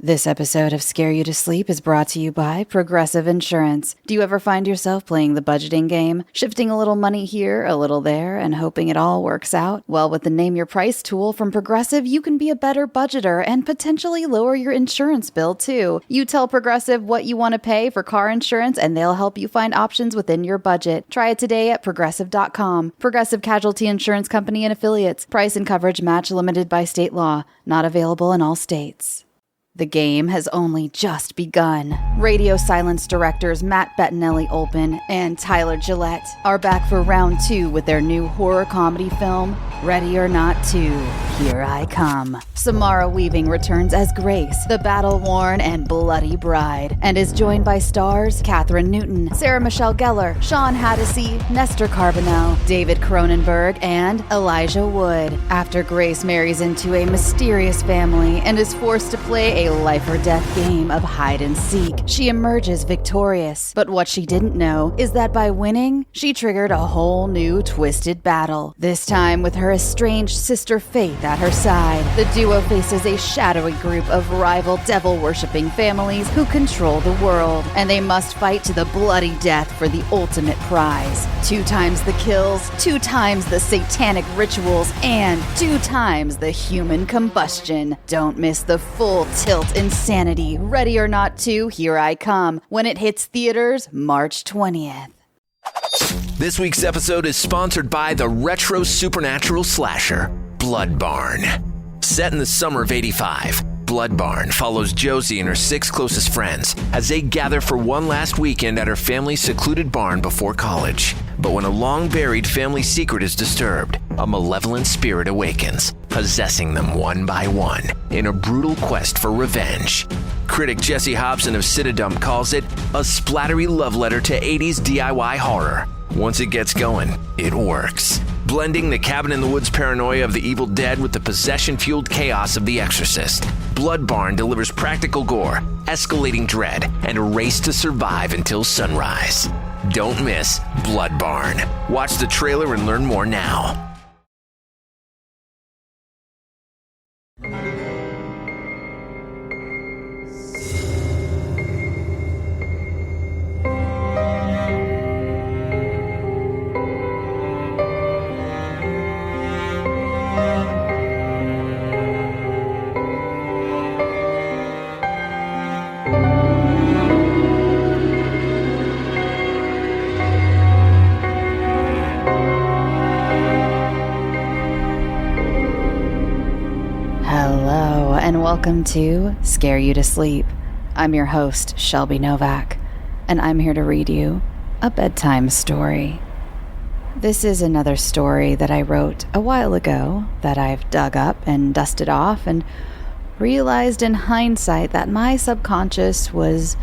This episode of Scare You to Sleep is brought to you by Progressive Insurance. Do you ever find yourself playing the budgeting game, shifting a little money here, a little there, and hoping it all works out? Well, with the Name Your Price tool from Progressive, you can be a better budgeter and potentially lower your insurance bill, too. You tell Progressive what you want to pay for car insurance, and they'll help you find options within your budget. Try it today at Progressive.com. Progressive Casualty Insurance Company and Affiliates. Price and coverage match limited by state law. Not available in all states. The game has only just begun. Radio Silence directors Matt Bettinelli-Olpin and Tyler Gillette are back for round 2 with their new horror comedy film, Ready or Not 2, Here I Come. Samara Weaving returns as Grace, the battle-worn and bloody bride, and is joined by stars Katherine Newton, Sarah Michelle Gellar, Sean Hattasey, Nestor Carbonell, David Cronenberg, and Elijah Wood. After Grace marries into a mysterious family and is forced to play a life-or-death game of hide-and-seek, she emerges victorious. But what she didn't know is that by winning, she triggered a whole new twisted battle. This time with her estranged sister Faith at her side, the duo faces a shadowy group of rival devil-worshipping families who control the world, and they must fight to the bloody death for the ultimate prize. 2 times the kills, 2 times the satanic rituals, and 2 times the human combustion. Don't miss the full tilt insanity, Ready or Not 2, Here I Come, when it hits theaters March 20th. This week's episode is sponsored by the retro supernatural slasher, Blood Barn. Set in the summer of '85, Blood Barn follows Josie and her 6 closest friends as they gather for one last weekend at her family's secluded barn before college. But when a long-buried family secret is disturbed, a malevolent spirit awakens, possessing them one by one in a brutal quest for revenge. Critic Jesse Hobson of Citadump calls it a splattery love letter to 80s DIY horror. Once it gets going, it works. Blending the cabin-in-the-woods paranoia of the Evil Dead with the possession-fueled chaos of The Exorcist, Blood Barn delivers practical gore, escalating dread, and a race to survive until sunrise. Don't miss Blood Barn. Watch the trailer and learn more now. And welcome to Scare You to Sleep. I'm your host, Shelby Novak, and I'm here to read you a bedtime story. This is another story that I wrote a while ago that I've dug up and dusted off and realized in hindsight that my subconscious was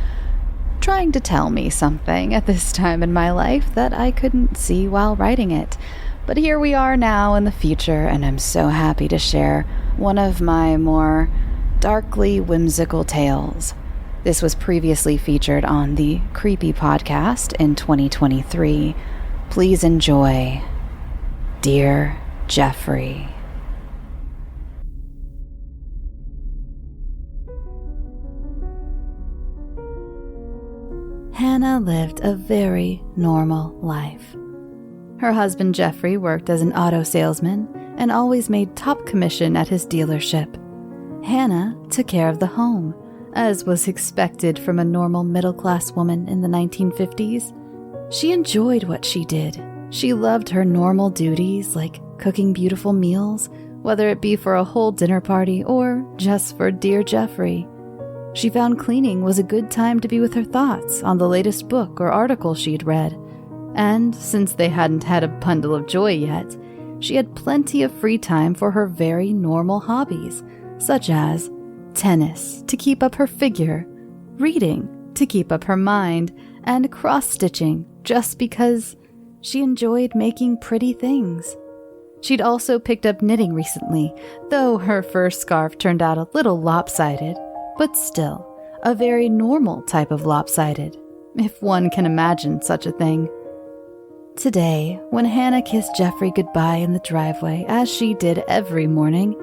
trying to tell me something at this time in my life that I couldn't see while writing it. But here we are now in the future, and I'm so happy to share one of my more darkly whimsical tales. This was previously featured on the Creepy Podcast in 2023. Please enjoy, Dear Geoffrey. Hannah lived a very normal life. Her husband Geoffrey worked as an auto salesman and always made top commission at his dealership. Hannah took care of the home, as was expected from a normal middle-class woman in the 1950s. She enjoyed what she did. She loved her normal duties like cooking beautiful meals, whether it be for a whole dinner party or just for dear Geoffrey. She found cleaning was a good time to be with her thoughts on the latest book or article she'd read. And since they hadn't had a bundle of joy yet, she had plenty of free time for her very normal hobbies, such as tennis to keep up her figure, reading to keep up her mind, and cross-stitching just because she enjoyed making pretty things. She'd also picked up knitting recently, though her first scarf turned out a little lopsided, but still a very normal type of lopsided, if one can imagine such a thing. Today, when Hannah kissed Geoffrey goodbye in the driveway, as she did every morning,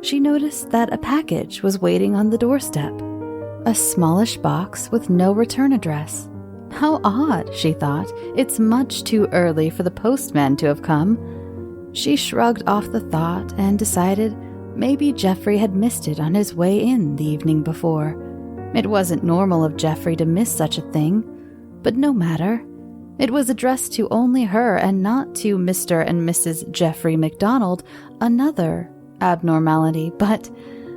she noticed that a package was waiting on the doorstep. A smallish box with no return address. How odd, she thought. It's much too early for the postman to have come. She shrugged off the thought and decided maybe Geoffrey had missed it on his way in the evening before. It wasn't normal of Geoffrey to miss such a thing, but no matter. It was addressed to only her and not to Mr. and Mrs. Geoffrey MacDonald, another abnormality, but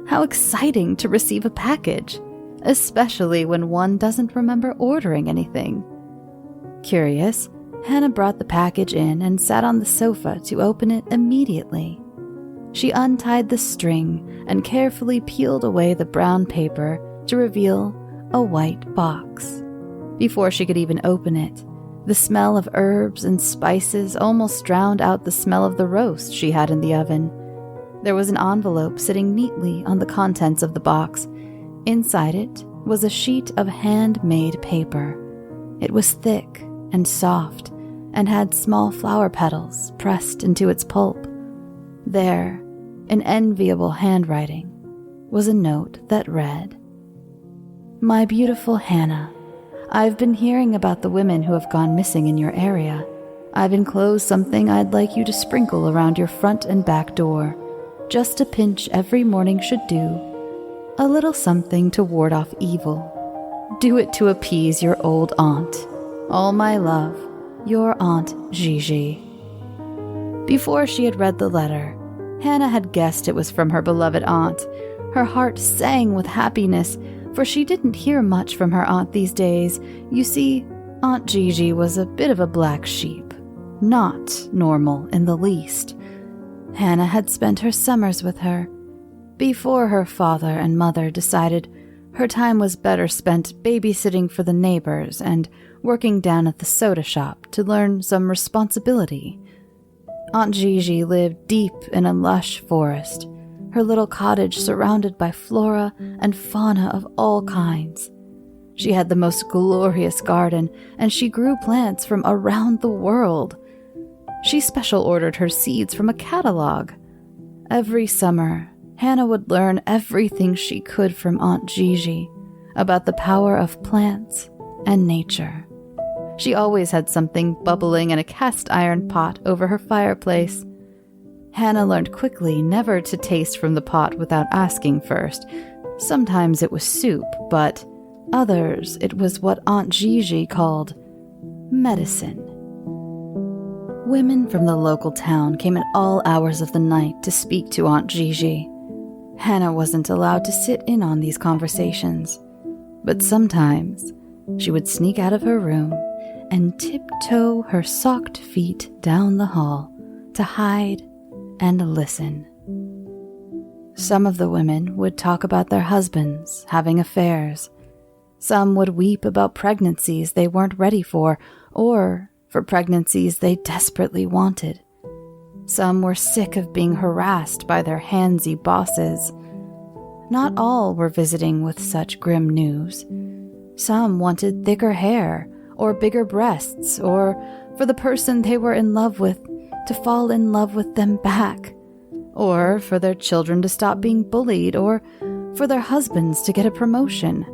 how exciting to receive a package, especially when one doesn't remember ordering anything. Curious, Hannah brought the package in and sat on the sofa to open it immediately. She untied the string and carefully peeled away the brown paper to reveal a white box. Before she could even open it, the smell of herbs and spices almost drowned out the smell of the roast she had in the oven. There was an envelope sitting neatly on the contents of the box. Inside it was a sheet of handmade paper. It was thick and soft and had small flower petals pressed into its pulp. There, in enviable handwriting, was a note that read, "My beautiful Hannah, I've been hearing about the women who have gone missing in your area. I've enclosed something I'd like you to sprinkle around your front and back door. Just a pinch every morning should do. A little something to ward off evil. Do it to appease your old aunt. All my love, your Aunt Gigi." Before she had read the letter, Hannah had guessed it was from her beloved aunt. Her heart sang with happiness, for she didn't hear much from her aunt these days. You see, Aunt Gigi was a bit of a black sheep, not normal in the least. Hannah had spent her summers with her, before her father and mother decided her time was better spent babysitting for the neighbors and working down at the soda shop to learn some responsibility. Aunt Gigi lived deep in a lush forest, her little cottage surrounded by flora and fauna of all kinds. She had the most glorious garden, and she grew plants from around the world. She special ordered her seeds from a catalog. Every summer, Hannah would learn everything she could from Aunt Gigi about the power of plants and nature. She always had something bubbling in a cast iron pot over her fireplace. Hannah learned quickly never to taste from the pot without asking first. Sometimes it was soup, but others it was what Aunt Gigi called medicine. Women from the local town came at all hours of the night to speak to Aunt Gigi. Hannah wasn't allowed to sit in on these conversations, but sometimes she would sneak out of her room and tiptoe her socked feet down the hall to hide and listen. Some of the women would talk about their husbands having affairs. Some would weep about pregnancies they weren't ready for, or for pregnancies they desperately wanted. Some were sick of being harassed by their handsy bosses. Not all were visiting with such grim news. Some wanted thicker hair, or bigger breasts, or for the person they were in love with to fall in love with them back, or for their children to stop being bullied, or for their husbands to get a promotion.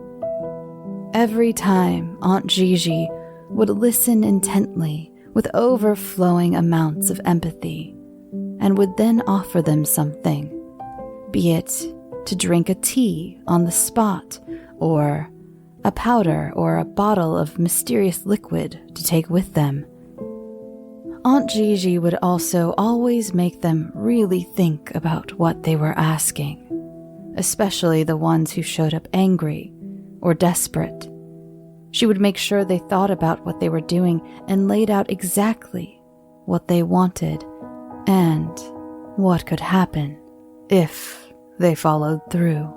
Every time Aunt Gigi would listen intently with overflowing amounts of empathy, and would then offer them something, be it to drink a tea on the spot, or a powder or a bottle of mysterious liquid to take with them. Aunt Gigi would also always make them really think about what they were asking, especially the ones who showed up angry or desperate. She would make sure they thought about what they were doing and laid out exactly what they wanted and what could happen if they followed through.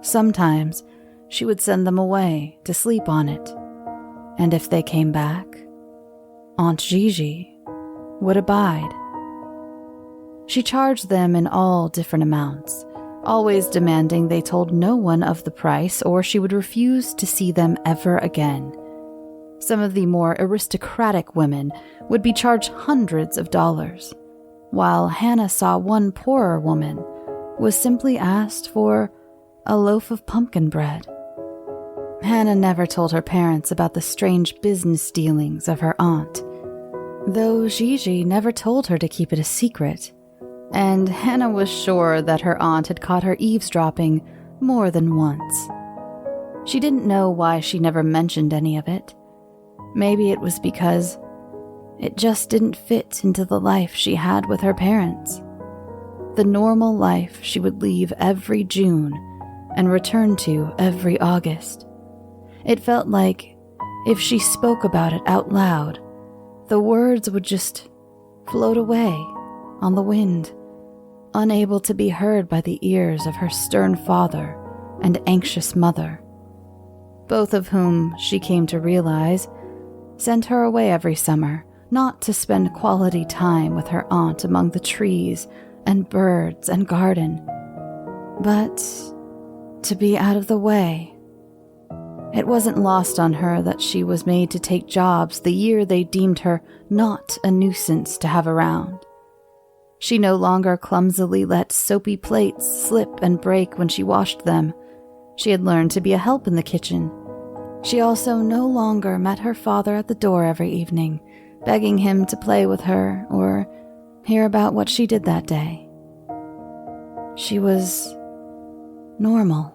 Sometimes she would send them away to sleep on it, and if they came back, Aunt Gigi would abide. She charged them in all different amounts, always demanding they told no one of the price or she would refuse to see them ever again. Some of the more aristocratic women would be charged hundreds of dollars, while Hannah saw one poorer woman was simply asked for a loaf of pumpkin bread Hannah never told her parents about the strange business dealings of her aunt, though Gigi never told her to keep it a secret, and Hannah was sure that her aunt had caught her eavesdropping more than once. She didn't know why she never mentioned any of it. Maybe it was because it just didn't fit into the life she had with her parents. The normal life she would leave every June and return to every August. It felt like if she spoke about it out loud, the words would just float away on the wind, unable to be heard by the ears of her stern father and anxious mother, both of whom, she came to realize, sent her away every summer, not to spend quality time with her aunt among the trees and birds and garden, but to be out of the way. It wasn't lost on her that she was made to take jobs the year they deemed her not a nuisance to have around. She no longer clumsily let soapy plates slip and break when she washed them. She had learned to be a help in the kitchen. She also no longer met her father at the door every evening, begging him to play with her or hear about what she did that day. She was normal.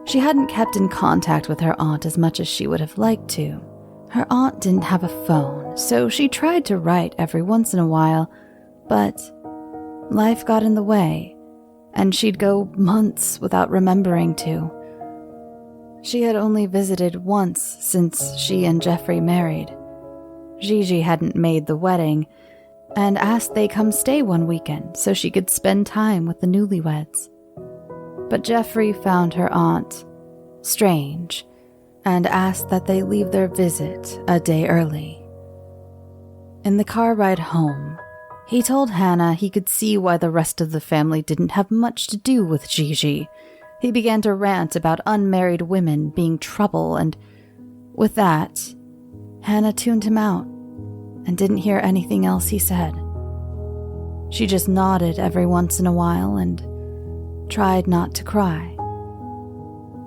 She hadn't kept in contact with her aunt as much as she would have liked to. Her aunt didn't have a phone, so she tried to write every once in a while, but life got in the way, and she'd go months without remembering to. She had only visited once since she and Geoffrey married. Gigi hadn't made the wedding, and asked they come stay one weekend so she could spend time with the newlyweds. But Geoffrey found her aunt strange and asked that they leave their visit a day early. In the car ride home, he told Hannah he could see why the rest of the family didn't have much to do with Gigi. He began to rant about unmarried women being trouble, and with that, Hannah tuned him out and didn't hear anything else he said. She just nodded every once in a while and tried not to cry.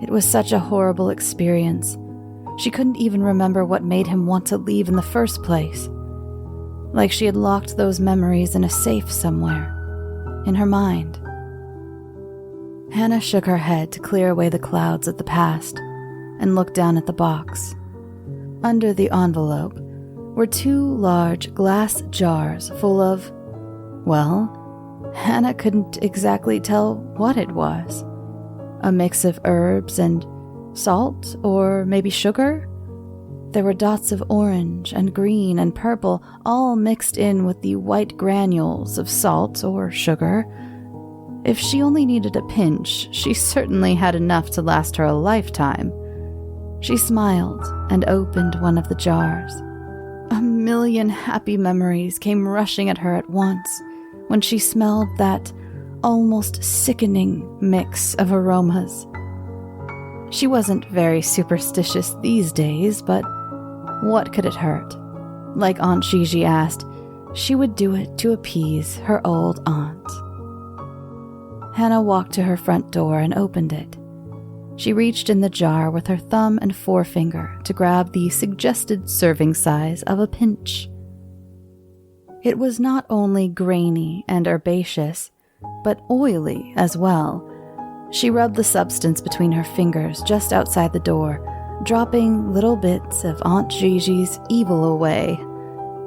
It was such a horrible experience. She couldn't even remember what made him want to leave in the first place. Like she had locked those memories in a safe somewhere, in her mind. Hannah shook her head to clear away the clouds of the past and looked down at the box. Under the envelope were 2 large glass jars full of, well, Hannah couldn't exactly tell what it was. A mix of herbs and salt, or maybe sugar? There were dots of orange and green and purple, all mixed in with the white granules of salt or sugar. If she only needed a pinch, she certainly had enough to last her a lifetime. She smiled and opened one of the jars. A million happy memories came rushing at her at once when she smelled that almost sickening mix of aromas. She wasn't very superstitious these days, but what could it hurt? Like Aunt Gigi asked, she would do it to appease her old aunt. Hannah walked to her front door and opened it. She reached in the jar with her thumb and forefinger to grab the suggested serving size of a pinch. It was not only grainy and herbaceous, but oily as well. She rubbed the substance between her fingers just outside the door, dropping little bits of Aunt Gigi's evil away.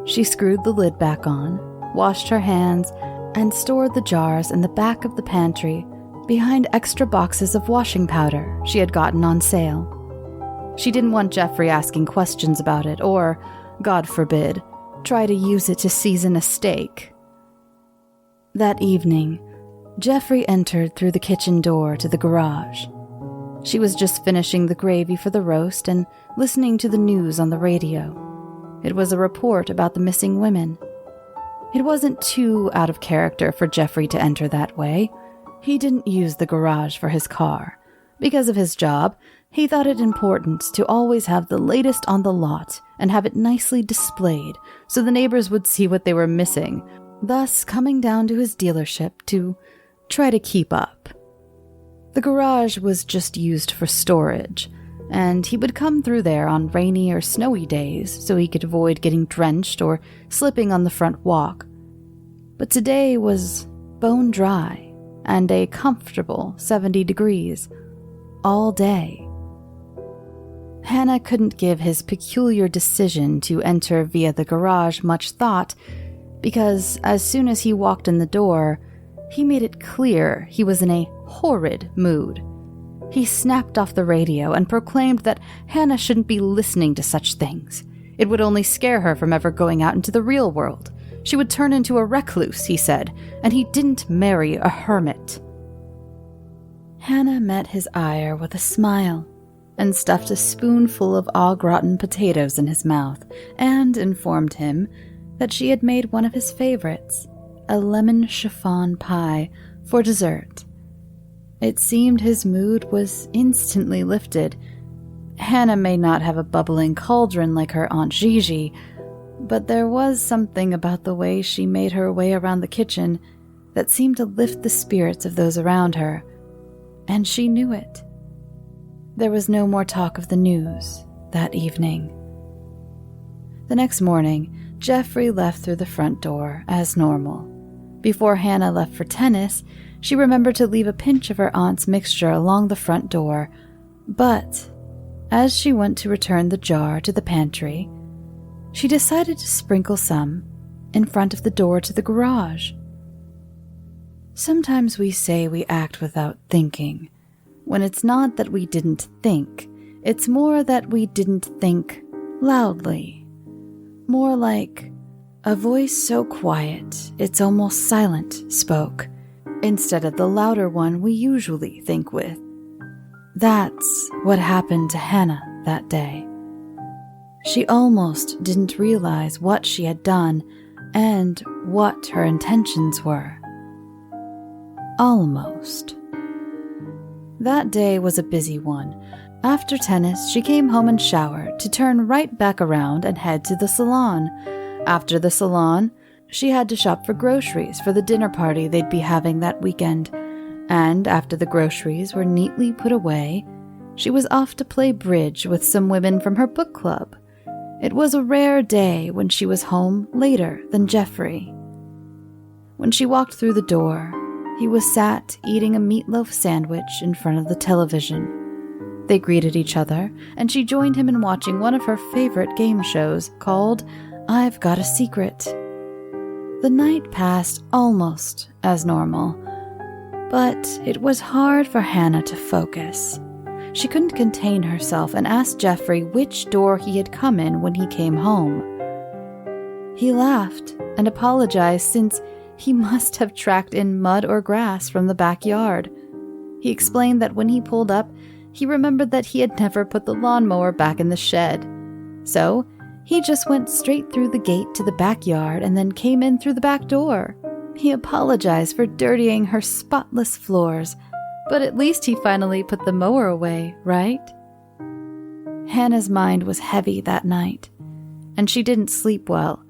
She screwed the lid back on, washed her hands, and stored the jars in the back of the pantry behind extra boxes of washing powder she had gotten on sale. She didn't want Geoffrey asking questions about it or, God forbid, try to use it to season a steak. That evening, Geoffrey entered through the kitchen door to the garage. She was just finishing the gravy for the roast and listening to the news on the radio. It was a report about the missing women. It wasn't too out of character for Geoffrey to enter that way. He didn't use the garage for his car. Because of his job, he thought it important to always have the latest on the lot and have it nicely displayed so the neighbors would see what they were missing, thus coming down to his dealership to try to keep up. The garage was just used for storage, and he would come through there on rainy or snowy days so he could avoid getting drenched or slipping on the front walk. But today was bone dry and a comfortable 70 degrees all day. Hannah couldn't give his peculiar decision to enter via the garage much thought because as soon as he walked in the door, he made it clear he was in a horrid mood. He snapped off the radio and proclaimed that Hannah shouldn't be listening to such things. It would only scare her from ever going out into the real world. She would turn into a recluse, he said, and he didn't marry a hermit. Hannah met his ire with a smile and stuffed a spoonful of au gratin potatoes in his mouth and informed him that she had made one of his favorites, a lemon chiffon pie, for dessert. It seemed his mood was instantly lifted. Hannah may not have a bubbling cauldron like her Aunt Gigi, but there was something about the way she made her way around the kitchen that seemed to lift the spirits of those around her, and she knew it. There was no more talk of the news that evening. The next morning, Geoffrey left through the front door as normal. Before Hannah left for tennis, she remembered to leave a pinch of her aunt's mixture along the front door, but as she went to return the jar to the pantry, she decided to sprinkle some in front of the door to the garage. Sometimes we say we act without thinking, when it's not that we didn't think, it's more that we didn't think loudly. More like a voice so quiet it's almost silent spoke, instead of the louder one we usually think with. That's what happened to Hannah that day. She almost didn't realize what she had done and what her intentions were. Almost. That day was a busy one. After tennis, she came home and showered to turn right back around and head to the salon. After the salon, she had to shop for groceries for the dinner party they'd be having that weekend. And after the groceries were neatly put away, she was off to play bridge with some women from her book club. It was a rare day when she was home later than Geoffrey. When she walked through the door, he was sat eating a meatloaf sandwich in front of the television. They greeted each other, and she joined him in watching one of her favorite game shows called I've Got a Secret. The night passed almost as normal, but it was hard for Hannah to focus. She couldn't contain herself and asked Geoffrey which door he had come in when he came home. He laughed and apologized since he must have tracked in mud or grass from the backyard. He explained that when he pulled up, he remembered that he had never put the lawnmower back in the shed. So he just went straight through the gate to the backyard and then came in through the back door. He apologized for dirtying her spotless floors, but at least he finally put the mower away, right? Hannah's mind was heavy that night, and she didn't sleep well.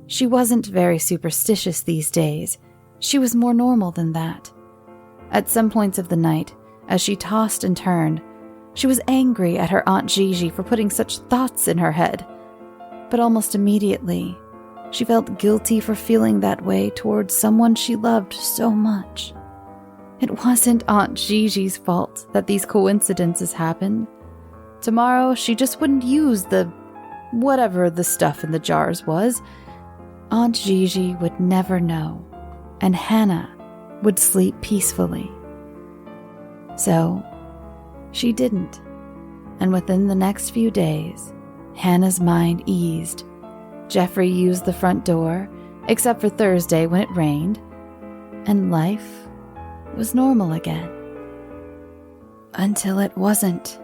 She wasn't very superstitious these days. She was more normal than that. At some points of the night, as she tossed and turned, she was angry at her Aunt Gigi for putting such thoughts in her head. But almost immediately, she felt guilty for feeling that way towards someone she loved so much. It wasn't Aunt Gigi's fault that these coincidences happened. Tomorrow, she just wouldn't use whatever the stuff in the jars was. Aunt Gigi would never know, and Hannah would sleep peacefully. So, she didn't, and within the next few days, Hannah's mind eased. Geoffrey used the front door, except for Thursday when it rained, and life was normal again. Until it wasn't.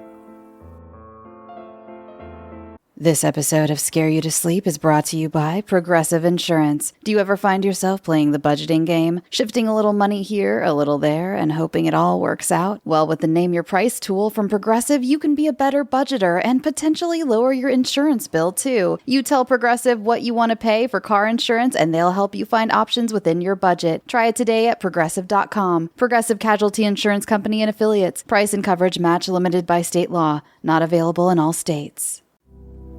This episode of Scare You to Sleep is brought to you by Progressive Insurance. Do you ever find yourself playing the budgeting game, shifting a little money here, a little there, and hoping it all works out? Well, with the Name Your Price tool from Progressive, you can be a better budgeter and potentially lower your insurance bill, too. You tell Progressive what you want to pay for car insurance, and they'll help you find options within your budget. Try it today at Progressive.com. Progressive Casualty Insurance Company and Affiliates. Price and coverage match limited by state law. Not available in all states.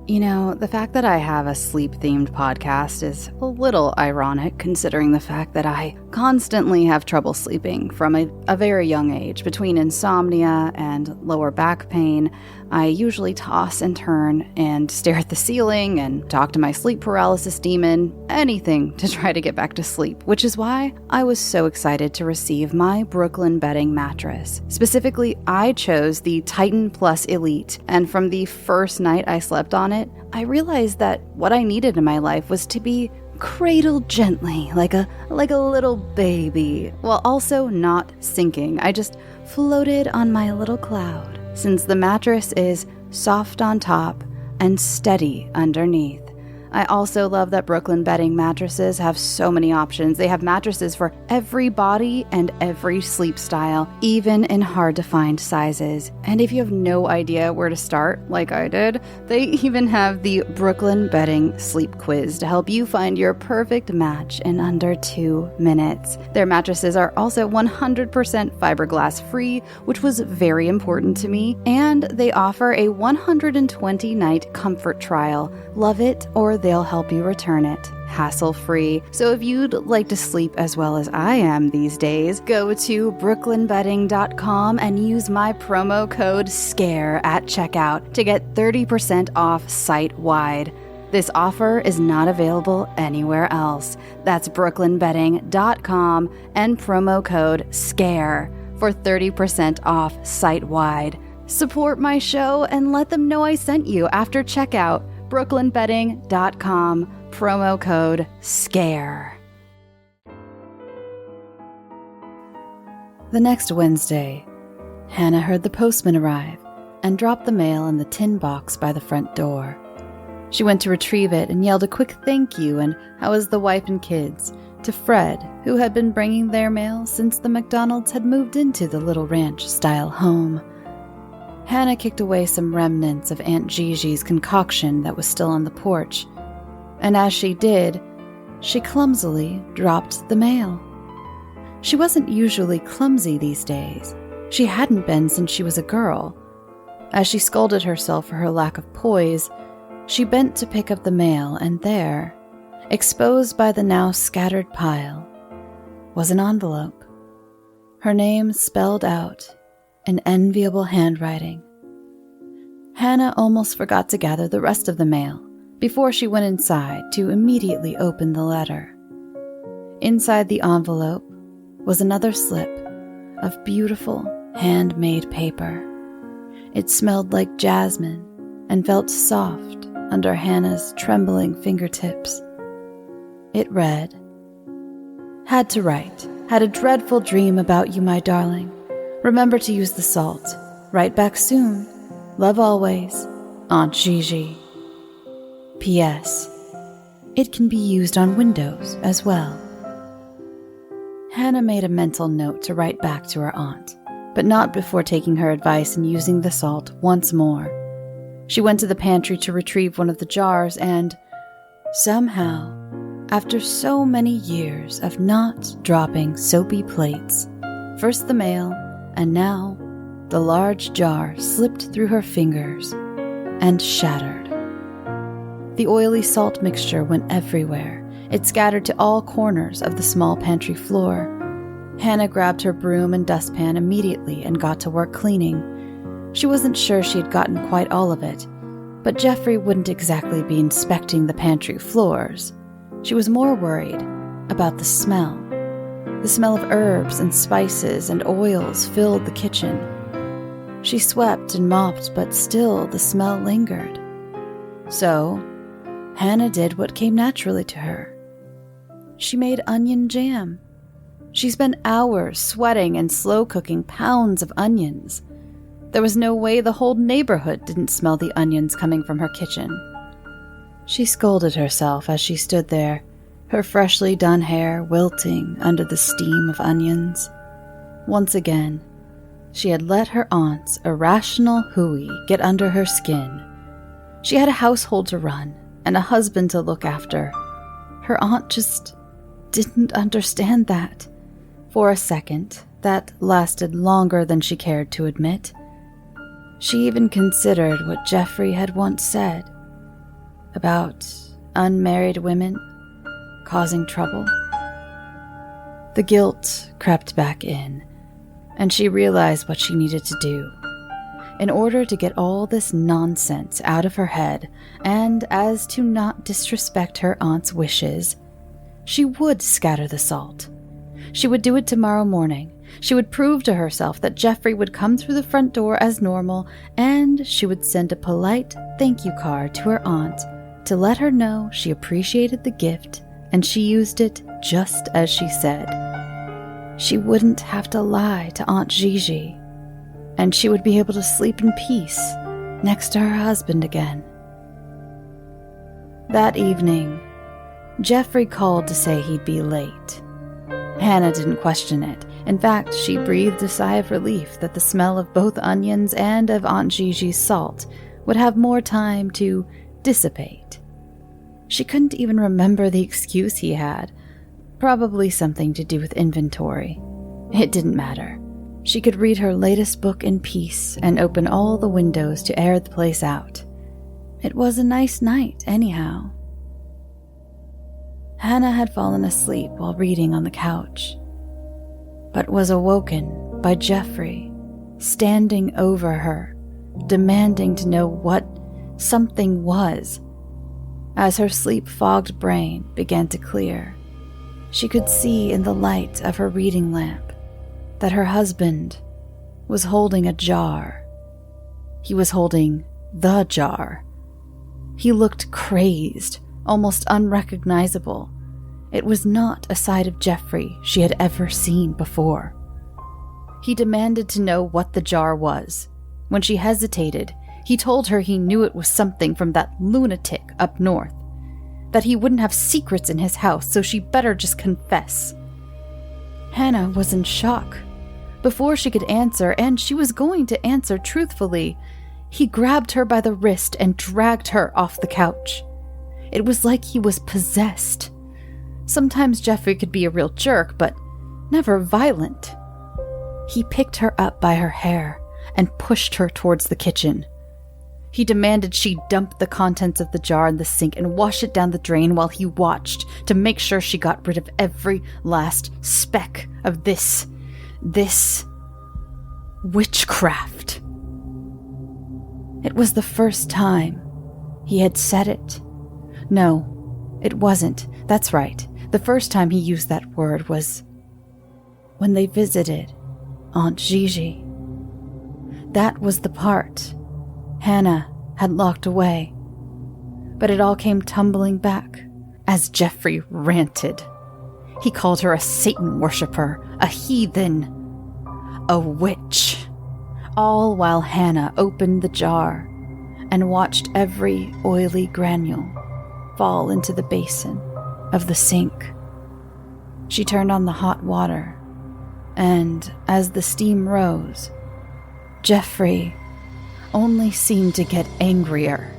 You know, the fact that I have a sleep-themed podcast is a little ironic considering the fact that I constantly have trouble sleeping from a very young age. Between insomnia and lower back pain, I usually toss and turn and stare at the ceiling and talk to my sleep paralysis demon, anything to try to get back to sleep, which is why I was so excited to receive my Brooklyn bedding mattress. Specifically, I chose the Titan Plus Elite, and from the first night I slept on it, I realized that what I needed in my life was to be cradled gently, like a little baby, while also not sinking. I just floated on my little cloud, since the mattress is soft on top and steady underneath. I also love that Brooklyn bedding mattresses have so many options. They have mattresses for every body and every sleep style, even in hard-to-find sizes. And if you have no idea where to start, like I did, they even have the Brooklyn Bedding Sleep Quiz to help you find your perfect match in under 2 minutes. Their mattresses are also 100% fiberglass-free, which was very important to me, and they offer a 120-night comfort trial. Love it or they'll help you return it, hassle-free. So if you'd like to sleep as well as I am these days, go to brooklynbedding.com and use my promo code SCARE at checkout to get 30% off site-wide. This offer is not available anywhere else. That's brooklynbedding.com and promo code SCARE for 30% off site-wide. Support my show and let them know I sent you after checkout. brooklynbedding.com, promo code SCARE. The next Wednesday, Hannah heard the postman arrive and dropped the mail in the tin box by the front door. She went to retrieve it and yelled a quick thank you and how is the wife and kids to Fred, who had been bringing their mail since the McDonalds had moved into the little ranch-style home. Hannah kicked away some remnants of Aunt Gigi's concoction that was still on the porch, and as she did, she clumsily dropped the mail. She wasn't usually clumsy these days. She hadn't been since she was a girl. As she scolded herself for her lack of poise, she bent to pick up the mail, and there, exposed by the now scattered pile, was an envelope. Her name spelled out in enviable handwriting. Hannah almost forgot to gather the rest of the mail before she went inside to immediately open the letter. Inside the envelope was another slip of beautiful handmade paper. It smelled like jasmine and felt soft under Hannah's trembling fingertips. It read, "Had to write. Had a dreadful dream about you, my darling. Remember to use the salt. Write back soon. Love always, Aunt Gigi. P.S. It can be used on Windows as well." Hannah made a mental note to write back to her aunt, but not before taking her advice and using the salt once more. She went to the pantry to retrieve one of the jars and, somehow, after so many years of not dropping soapy plates, first the mail, and now the large jar slipped through her fingers and shattered. The oily salt mixture went everywhere. It scattered to all corners of the small pantry floor. Hannah grabbed her broom and dustpan immediately and got to work cleaning. She wasn't sure she had gotten quite all of it, but Geoffrey wouldn't exactly be inspecting the pantry floors. She was more worried about the smell. The smell of herbs and spices and oils filled the kitchen. She swept and mopped, but still the smell lingered. So, Hannah did what came naturally to her. She made onion jam. She spent hours sweating and slow cooking pounds of onions. There was no way the whole neighborhood didn't smell the onions coming from her kitchen. She scolded herself as she stood there, her freshly done hair wilting under the steam of onions. Once again, she had let her aunt's irrational hooey get under her skin. She had a household to run and a husband to look after. Her aunt just didn't understand that. For a second, that lasted longer than she cared to admit. She even considered what Geoffrey had once said about unmarried women causing trouble. The guilt crept back in, and she realized what she needed to do. In order to get all this nonsense out of her head, and as to not disrespect her aunt's wishes, she would scatter the salt. She would do it tomorrow morning. She would prove to herself that Geoffrey would come through the front door as normal, and she would send a polite thank you card to her aunt to let her know she appreciated the gift and she used it just as she said. She wouldn't have to lie to Aunt Gigi, and she would be able to sleep in peace next to her husband again. That evening, Geoffrey called to say he'd be late. Hannah didn't question it. In fact, she breathed a sigh of relief that the smell of both onions and of Aunt Gigi's salt would have more time to dissipate. She couldn't even remember the excuse he had, probably something to do with inventory. It didn't matter. She could read her latest book in peace and open all the windows to air the place out. It was a nice night, anyhow. Hannah had fallen asleep while reading on the couch, but was awoken by Geoffrey standing over her, demanding to know what something was. As her sleep-fogged brain began to clear, she could see in the light of her reading lamp that her husband was holding a jar. He was holding the jar. He looked crazed, almost unrecognizable. It was not a side of Geoffrey she had ever seen before. He demanded to know what the jar was. When she hesitated, he told her he knew it was something from that lunatic up north, that he wouldn't have secrets in his house, so she better just confess. Hannah was in shock. Before she could answer, and she was going to answer truthfully, he grabbed her by the wrist and dragged her off the couch. It was like he was possessed. Sometimes Geoffrey could be a real jerk, but never violent. He picked her up by her hair and pushed her towards the kitchen. He demanded she dump the contents of the jar in the sink and wash it down the drain while he watched to make sure she got rid of every last speck of this witchcraft. It was the first time he had said it. No, it wasn't. That's right. The first time he used that word was when they visited Aunt Gigi. That was the part Hannah had locked away. But it all came tumbling back as Geoffrey ranted. He called her a Satan worshiper, a heathen, a witch, all while Hannah opened the jar and watched every oily granule fall into the basin of the sink. She turned on the hot water, and as the steam rose, Geoffrey only seemed to get angrier.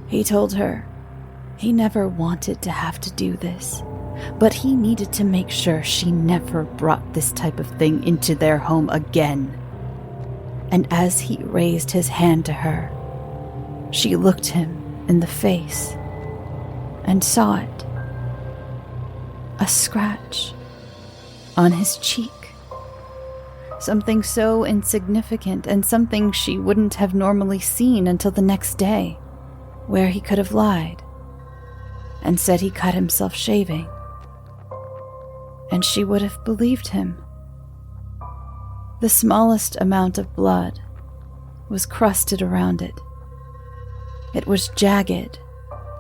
He told her he never wanted to have to do this, but he needed to make sure she never brought this type of thing into their home again. And as he raised his hand to her, she looked him in the face and saw it. A scratch on his cheek. Something so insignificant and something she wouldn't have normally seen until the next day, where he could have lied and said he cut himself shaving. And she would have believed him. The smallest amount of blood was crusted around it. It was jagged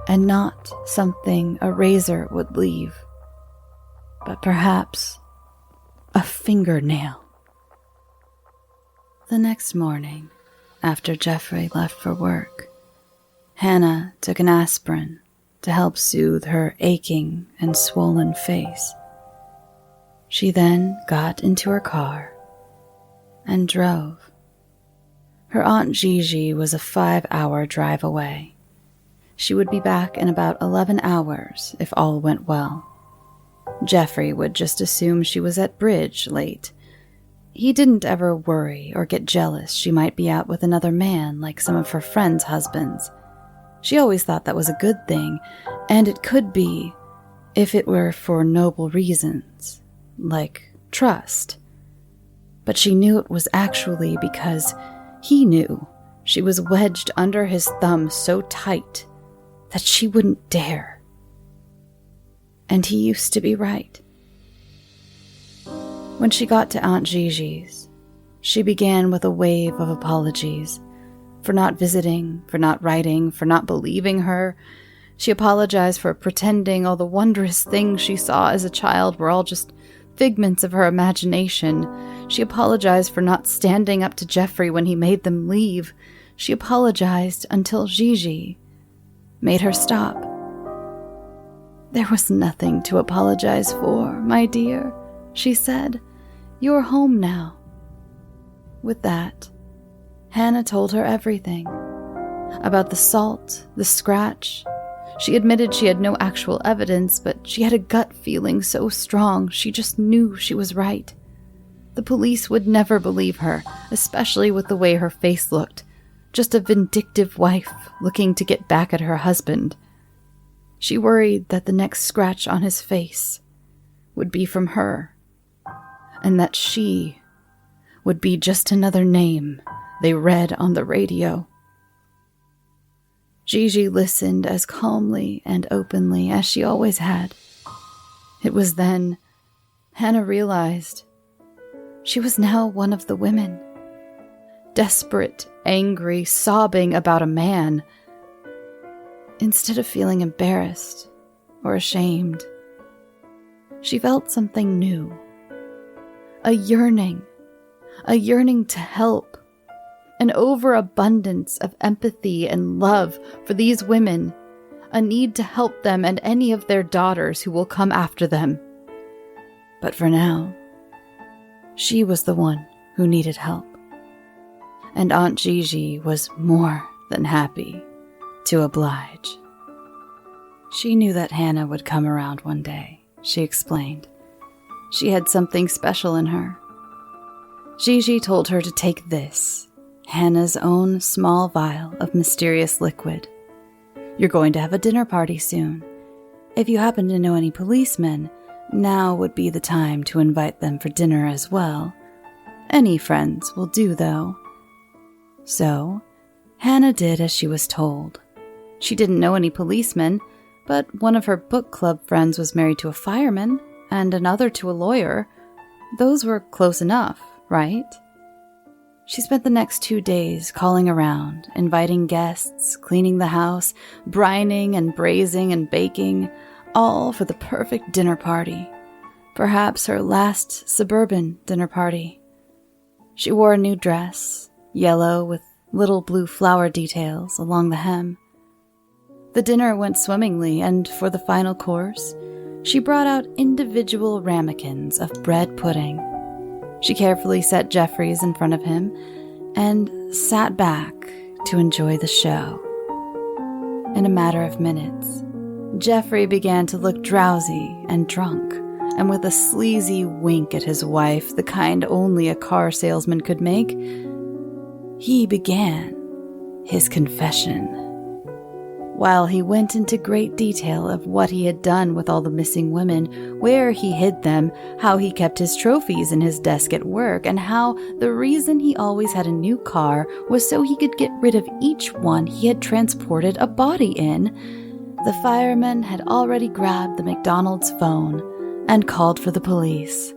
and not something a razor would leave, but perhaps a fingernail. The next morning, after Geoffrey left for work, Hannah took an aspirin to help soothe her aching and swollen face. She then got into her car and drove. Her Aunt Gigi was a 5-hour drive away. She would be back in about 11 hours if all went well. Geoffrey would just assume she was at bridge late. He didn't ever worry or get jealous she might be out with another man like some of her friends' husbands. She always thought that was a good thing, and it could be if it were for noble reasons, like trust. But she knew it was actually because he knew she was wedged under his thumb so tight that she wouldn't dare. And he used to be right. When she got to Aunt Gigi's, she began with a wave of apologies for not visiting, for not writing, for not believing her. She apologized for pretending all the wondrous things she saw as a child were all just figments of her imagination. She apologized for not standing up to Geoffrey when he made them leave. She apologized until Gigi made her stop. "There was nothing to apologize for, my dear," she said. "You're home now." With that, Hannah told her everything. About the salt, the scratch. She admitted she had no actual evidence, but she had a gut feeling so strong she just knew she was right. The police would never believe her, especially with the way her face looked. Just a vindictive wife looking to get back at her husband. She worried that the next scratch on his face would be from her, and that she would be just another name they read on the radio. Gigi listened as calmly and openly as she always had. It was then Hannah realized she was now one of the women. Desperate, angry, sobbing about a man. Instead of feeling embarrassed or ashamed, she felt something new. A yearning to help. An overabundance of empathy and love for these women, a need to help them and any of their daughters who will come after them. But for now, she was the one who needed help. And Aunt Gigi was more than happy to oblige. She knew that Hannah would come around one day, she explained. She had something special in her. Gigi told her to take this, Hannah's own small vial of mysterious liquid. You're going to have a dinner party soon. If you happen to know any policemen, now would be the time to invite them for dinner as well. Any friends will do, though. So, Hannah did as she was told. She didn't know any policemen, but one of her book club friends was married to a fireman, and another to a lawyer. Those were close enough, right? She spent the next 2 days calling around, inviting guests, cleaning the house, brining and braising and baking, all for the perfect dinner party. Perhaps her last suburban dinner party. She wore a new dress, yellow with little blue flower details along the hem. The dinner went swimmingly, and for the final course, she brought out individual ramekins of bread pudding. She carefully set Geoffrey's in front of him and sat back to enjoy the show. In a matter of minutes, Geoffrey began to look drowsy and drunk, and with a sleazy wink at his wife, the kind only a car salesman could make, he began his confession. While he went into great detail of what he had done with all the missing women, where he hid them, how he kept his trophies in his desk at work, and how the reason he always had a new car was so he could get rid of each one he had transported a body in, the fireman had already grabbed the McDonald's phone and called for the police.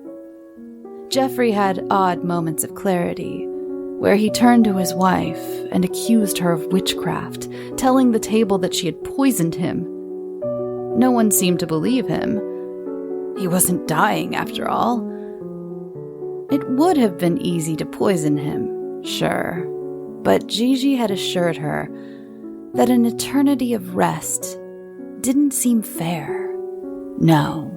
Geoffrey had odd moments of clarity, where he turned to his wife and accused her of witchcraft, telling the table that she had poisoned him. No one seemed to believe him. He wasn't dying, after all. It would have been easy to poison him, Sure, but Gigi had assured her that an eternity of rest didn't seem fair. No,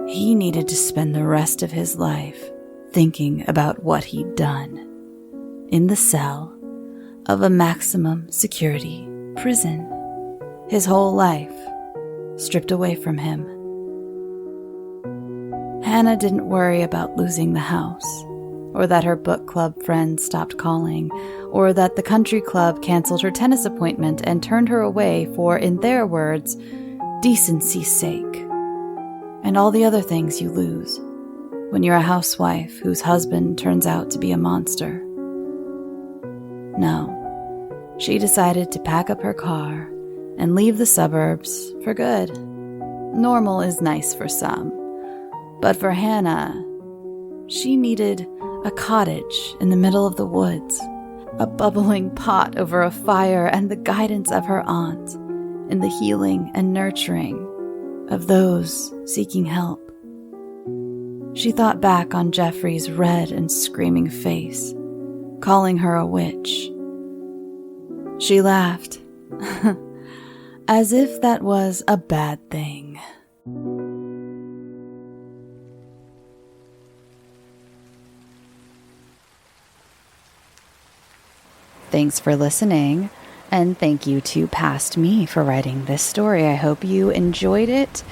he needed to spend the rest of his life thinking about what he'd done in the cell of a maximum security prison. His whole life stripped away from him. Hannah didn't worry about losing the house, or that her book club friends stopped calling, or that the country club canceled her tennis appointment and turned her away for, in their words, decency's sake, and all the other things you lose when you're a housewife whose husband turns out to be a monster. No, she decided to pack up her car and leave the suburbs for good. Normal is nice for some, but for Hannah, she needed a cottage in the middle of the woods, a bubbling pot over a fire, and the guidance of her aunt in the healing and nurturing of those seeking help. She thought back on Geoffrey's red and screaming face, calling her a witch. She laughed, as if that was a bad thing. Thanks for listening, and thank you to Past Me for writing this story. I hope you enjoyed it.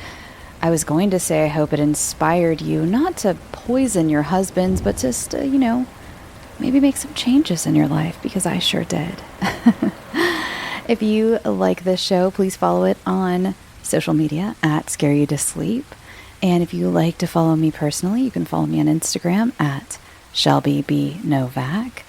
I was going to say I hope it inspired you not to poison your husbands, but just, maybe make some changes in your life, because I sure did. If you like this show, please follow it on social media at scareyoutosleep. And if you like to follow me personally, you can follow me on Instagram at Shelby B. Novak.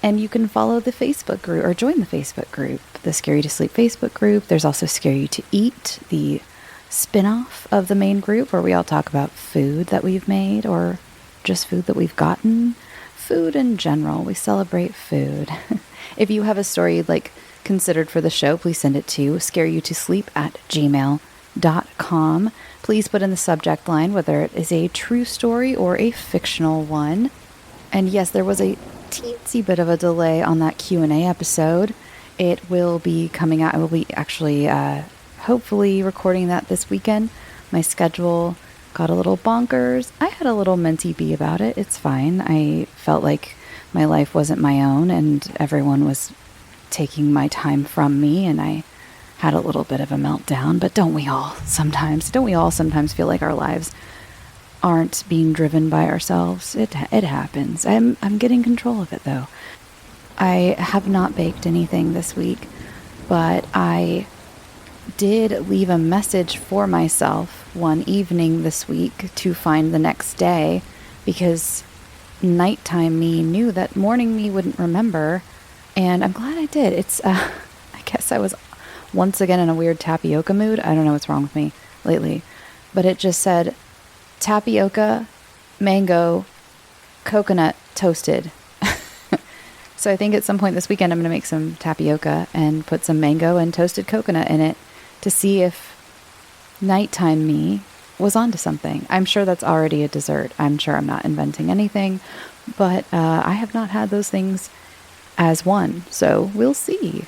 And you can follow the Facebook group, or join the Facebook group, the Scare You to Sleep Facebook group. There's also Scare You to Eat, the spin-off of the main group, where we all talk about food that we've made or just food that we've gotten. Food in general. We celebrate food. If you have a story you'd like considered for the show, please send it to scareyoutosleep@gmail.com. Please put in the subject line whether it is a true story or a fictional one. And yes, there was a teensy bit of a delay on that Q&A episode. It will be coming out. I will be actually hopefully recording that this weekend. My schedule got a little bonkers. I had a little mentee bee about it. It's fine. I felt like my life wasn't my own and everyone was taking my time from me, and I had a little bit of a meltdown. But don't we all sometimes feel like our lives aren't being driven by ourselves? It happens. I'm getting control of it, though. I have not baked anything this week, but I did leave a message for myself one evening this week to find the next day, because nighttime me knew that morning me wouldn't remember, and I'm glad I did. It's I guess I was once again in a weird tapioca mood. I don't know what's wrong with me lately, but it just said tapioca, mango, coconut toasted. So I think at some point this weekend I'm going to make some tapioca and put some mango and toasted coconut in it to see if nighttime me was onto something. I'm sure that's already a dessert. I'm sure I'm not inventing anything, but I have not had those things as one, so we'll see.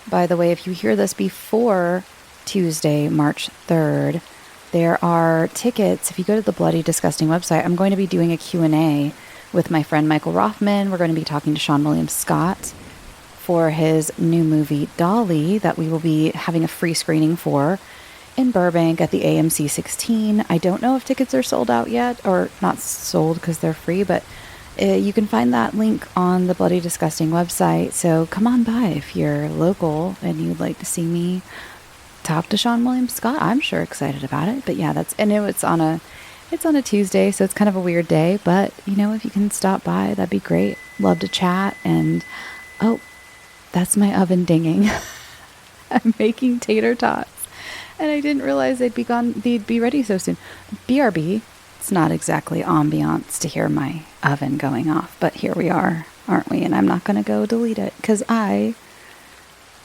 By the way, if you hear this before Tuesday, March 3rd, there are tickets. If you go to the Bloody Disgusting website, I'm going to be doing a Q&A with my friend Michael Rothman. We're going to be talking to Sean William Scott for his new movie, Dolly, that we will be having a free screening for in Burbank at the AMC 16. I don't know if tickets are sold out yet, or not sold because they're free, but you can find that link on the Bloody Disgusting website. So come on by if you're local and you'd like to see me talk to Sean William Scott. I'm sure excited about it. But yeah, I know it's on a Tuesday, so it's kind of a weird day, but if you can stop by, that'd be great. Love to chat. And oh, that's my oven dinging. I'm making tater tots, and I didn't realize they'd be ready so soon. BRB. It's not exactly ambiance to hear my oven going off, but here we are, aren't we? And I'm not going to go delete it, because I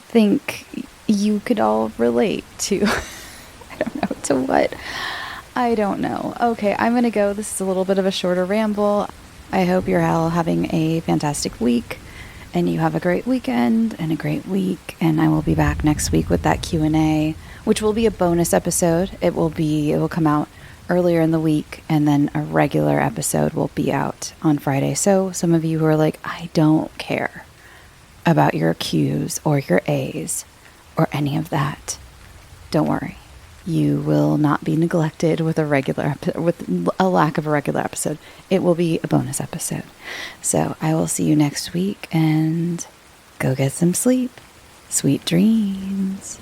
think you could all relate to, I don't know, to what? I don't know. Okay, I'm going to go. This is a little bit of a shorter ramble. I hope you're all having a fantastic week and you have a great weekend and a great week. And I will be back next week with that Q&A, which will be a bonus episode. It will come out earlier in the week, and then a regular episode will be out on Friday. So some of you who are like, I don't care about your Q's or your A's or any of that, don't worry. You will not be neglected with a lack of a regular episode. It will be a bonus episode. So I will see you next week, and go get some sleep. Sweet dreams.